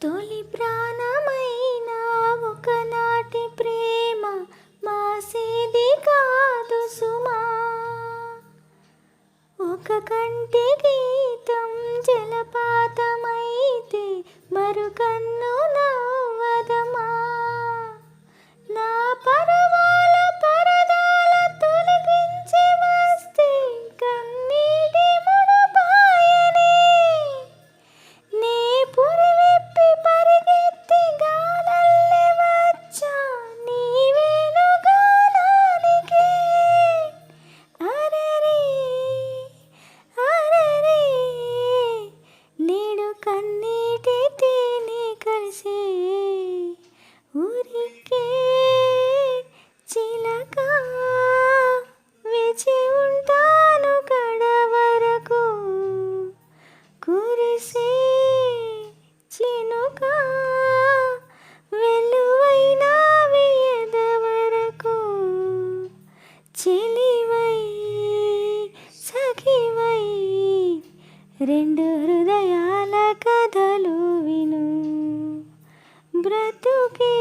తొలి ప్రాణమైన ఒకనాటి ప్రేమ మాసేది కాదు సుమా. ఒక కంటి గీతం జలపాతమైతే మరు కన్ను నవ్వదమా. నా పరవాల పరదాల తొలగించి వస్తే కన్నీటి ముడుపాయనే. నీ పురివిప్పి పరిగెత్తి గాలల్లే వచ్చా నీ వేణుగానానికే. అరెరే అరెరే నేడు కన్నీటి తేనె కలిసే ఊరికే చిలక వేచి ఉంటాను కడవరకు. కురిసే చినుక వెలువైన ఎదవరకు. చెలివై సఖివై రెండు హృదయాల కథలు విను. బ్రతుకే